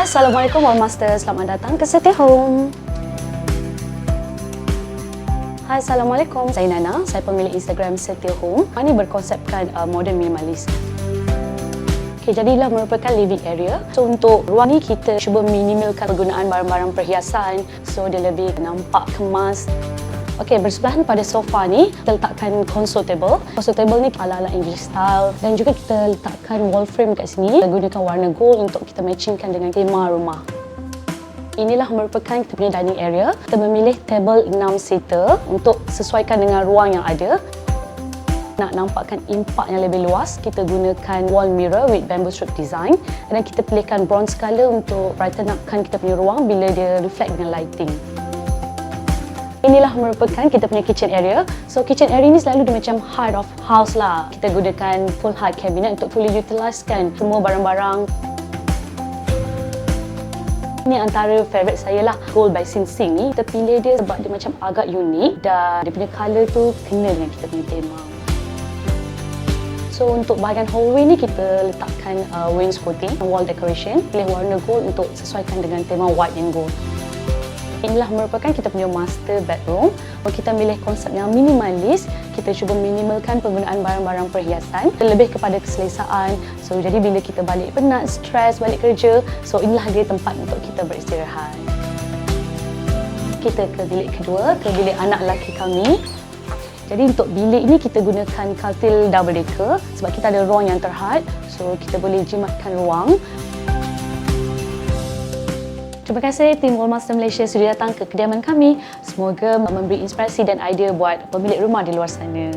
Assalamualaikum Wallmaster, selamat datang ke Setia Home. Hai, Assalamualaikum. Saya Nana, saya pemilik Instagram Setia Home. Ini berkonsepkan modern minimalist. Okay, jadilah merupakan living area. So untuk ruang ni kita cuba minimalkan penggunaan barang-barang perhiasan, so dia lebih nampak kemas. Okey, bersebelahan pada sofa ni, kita letakkan console table. Console table ni ala-ala English style dan juga kita letakkan wall frame kat sini. Kita gunakan warna gold untuk kita matchingkan dengan tema rumah. Inilah merupakan kita punya dining area. Kita memilih table 6 seater untuk sesuaikan dengan ruang yang ada. Nak nampakkan impak yang lebih luas, kita gunakan wall mirror with bamboo strip design dan kita pilihkan bronze color untuk brighten upkan kita punya ruang bila dia reflect dengan lighting. Inilah merupakan kita punya kitchen area. So kitchen area ni selalu dia macam heart of house lah. Kita gunakan full height cabinet untuk fully utilisekan semua barang-barang. Ini antara favourite saya lah, gold basin sink ni. Kita pilih dia sebab dia macam agak unik dan dia punya colour tu kena dengan kita punya tema. So untuk bahagian hallway ni kita letakkan wainscoting, wall decoration. Pilih warna gold untuk sesuaikan dengan tema white and gold. Inilah merupakan kita punya master bedroom. Kita pilih konsep yang minimalis. Kita cuba minimalkan penggunaan barang-barang perhiasan, lebih kepada keselesaan. So jadi bila kita balik penat, stres balik kerja, so inilah dia tempat untuk kita beristirahat. Kita ke bilik kedua, ke bilik anak lelaki kami. Jadi untuk bilik ini kita gunakan katil double decker sebab kita ada ruang yang terhad, so kita boleh jimatkan ruang. Terima kasih tim Wallmaster Malaysia sudah datang ke kediaman kami. Semoga memberi inspirasi dan idea buat pemilik rumah di luar sana.